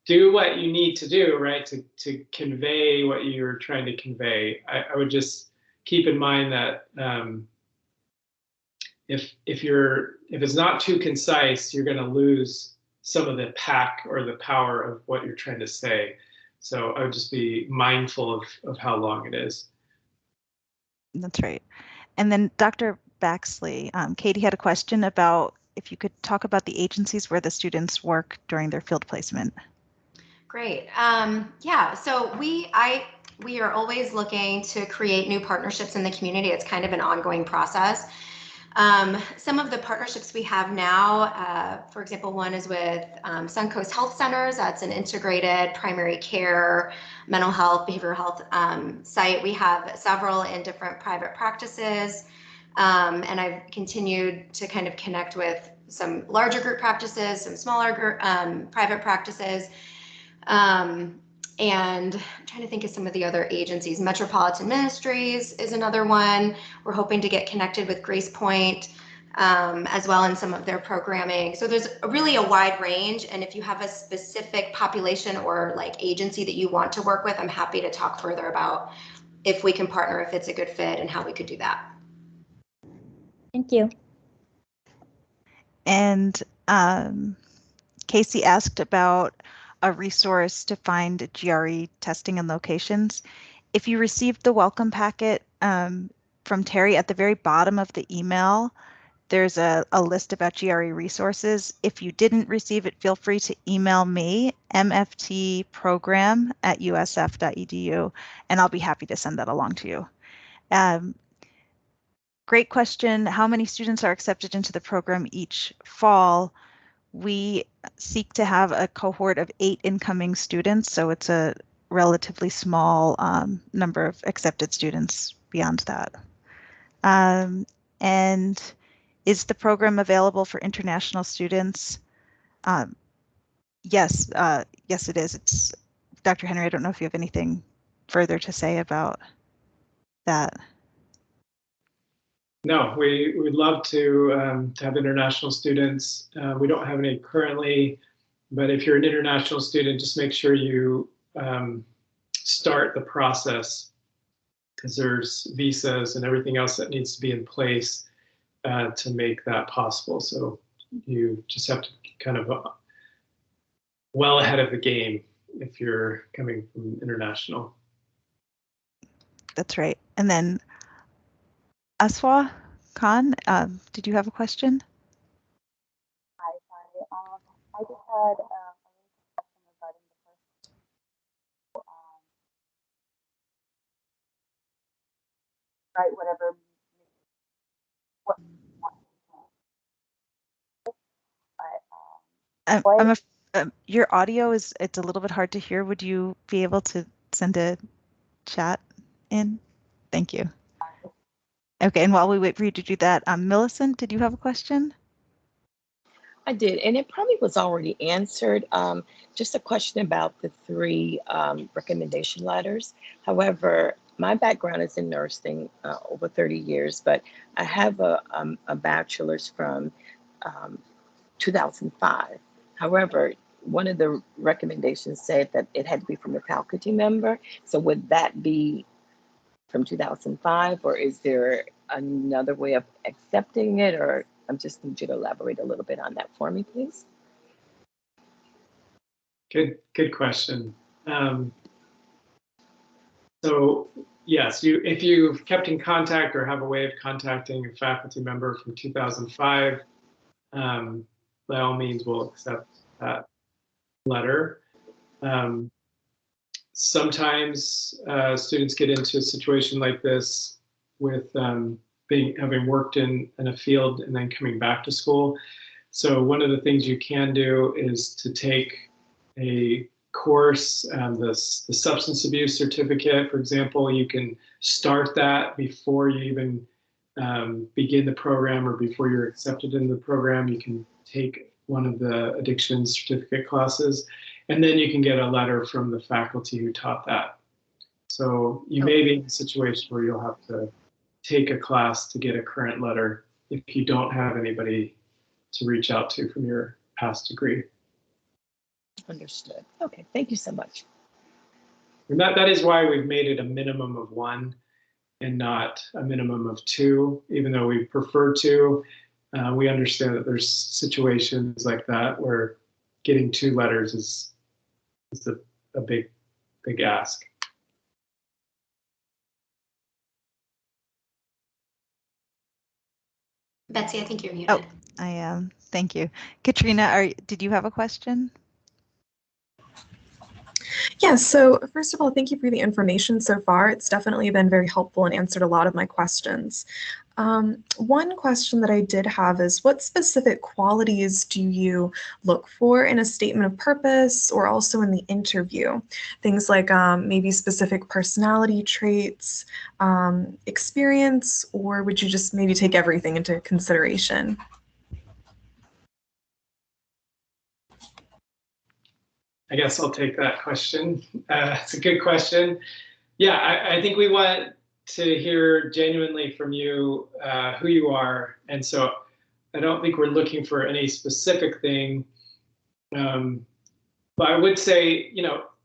do what you need to do, right, to convey what you're trying to convey. I would just keep in mind that if it's not too concise, you're going to lose some of the pack or the power of what you're trying to say. So I would just be mindful of how long it is. That's right. And then Dr. Baxley, Katie had a question about if you could talk about the agencies where the students work during their field placement. Great. Yeah, so we are always looking to create new partnerships in the community. It's kind of an ongoing process. Some of the partnerships we have now, for example, one is with Suncoast Health Centers. That's an integrated primary care, mental health, behavioral health site. We have several in different private practices. And I've continued to kind of connect with some larger group practices, some smaller group, private practices. And I'm trying to think of some of the other agencies. Metropolitan Ministries is another one. We're hoping to get connected with Grace Point as well in some of their programming. So there's really a wide range. And if you have a specific population or like agency that you want to work with, I'm happy to talk further about if we can partner, if it's a good fit, and how we could do that. Thank you. And Casey asked about a resource to find GRE testing and locations. If you received the welcome packet from Terry, at the very bottom of the email, there's a list about GRE resources. If you didn't receive it, feel free to email me, mftprogram@usf.edu, and I'll be happy to send that along to you. Great question. How many students are accepted into the program each fall? We seek to have a cohort of 8 incoming students, so it's a relatively small number of accepted students beyond that. And is the program available for international students? Yes, yes, it is. It's Dr. Henry, I don't know if you have anything further to say about that. No, we would love to have international students. We don't have any currently, but if you're an international student, just make sure you start the process, because there's visas and everything else that needs to be in place to make that possible. So you just have to kind of well ahead of the game if you're coming from international. That's right. And then Aswa Khan, did you have a question? Hi, sorry. I just had a question regarding the first write whatever your audio is, it's a little bit hard to hear. Would you be able to send a chat in? Thank you. Okay, and while we wait for you to do that, Millicent, did you have a question? I did, and it probably was already answered. Just a question about the 3 recommendation letters. However, my background is in nursing over 30 years, but I have a bachelor's from 2005. However, one of the recommendations said that it had to be from a faculty member. So would that be from 2005, or is there another way of accepting it? Or I'm just need you to elaborate a little bit on that for me, please. Good question. So yes, if you've kept in contact or have a way of contacting a faculty member from 2005, by all means, we'll accept that letter. Sometimes students get into a situation like this with having worked in a field and then coming back to school. So one of the things you can do is to take a course, the substance abuse certificate, for example. You can start that before you even begin the program or before you're accepted in the program. You can take one of the addiction certificate classes, and then you can get a letter from the faculty who taught that. So you may be in a situation where you'll have to take a class to get a current letter if you don't have anybody to reach out to from your past degree. Understood. Okay, thank you so much. And that is why we've made it a minimum of 1 and not a minimum of 2, even though we prefer 2. We understand that there's situations like that where getting 2 letters is a big ask. Betsy, I think you're muted. Oh, I am. Thank you. Katrina, did you have a question? Yeah, so first of all, thank you for the information so far. It's definitely been very helpful and answered a lot of my questions. One question that I did have is, what specific qualities do you look for in a statement of purpose or also in the interview? Things like maybe specific personality traits, experience, or would you just maybe take everything into consideration? I guess I'll take that question. It's a good question. Yeah, I think we want to hear genuinely from you who you are. And so I don't think we're looking for any specific thing. But I would say,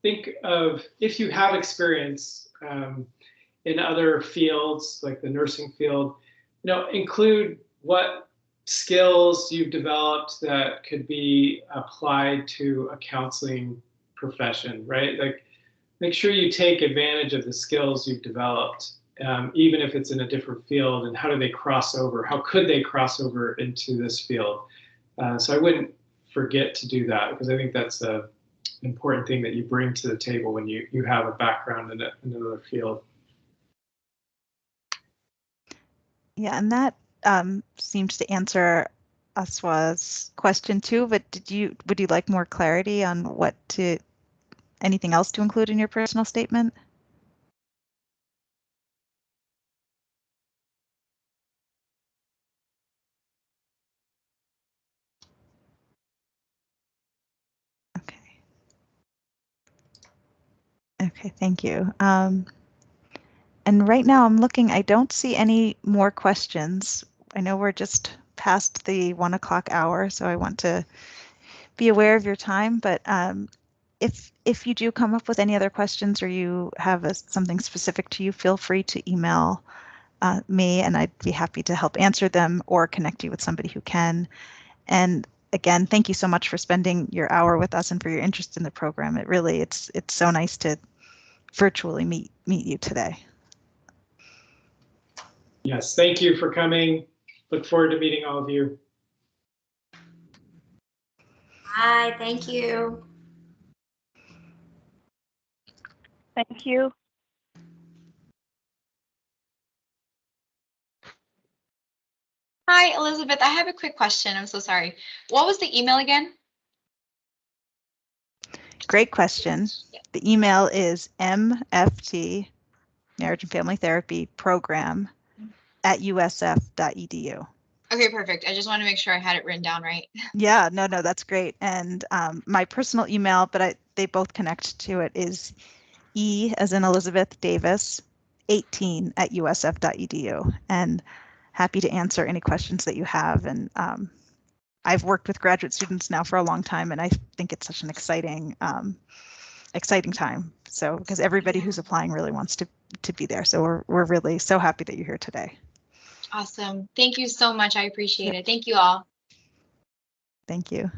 think of if you have experience in other fields, like the nursing field, include what skills you've developed that could be applied to a counseling profession, right? Like, make sure you take advantage of the skills you've developed, even if it's in a different field, and how do they cross over? How could they cross over into this field? So I wouldn't forget to do that, because I think that's an important thing that you bring to the table when you have a background in another field. Yeah, and that seems to answer Aswa's question too, but would you like more clarity on anything else to include in your personal statement? Okay, thank you. And right now I'm looking, I don't see any more questions. I know we're just past the 1 o'clock hour, so I want to be aware of your time, but if you do come up with any other questions or you have something specific to you, feel free to email me and I'd be happy to help answer them or connect you with somebody who can. And again, thank you so much for spending your hour with us and for your interest in the program. It's so nice to virtually meet you today. Yes, thank you for coming. Look forward to meeting all of you. Hi, thank you. Thank you. Hi, Elizabeth. I have a quick question. I'm so sorry. What was the email again? Great question. The email is MFT, Marriage and Family Therapy Program at usf.edu. Okay, perfect. I just want to make sure I had it written down right. Yeah, no, that's great. And my personal email, but they both connect to it, is E as in Elizabeth Davis 18 at usf.edu. And happy to answer any questions that you have. And I've worked with graduate students now for a long time, and I think it's such an exciting time. So because everybody who's applying really wants to be there. So we're really so happy that you're here today. Awesome. Thank you so much. I appreciate it. Thank you all. Thank you.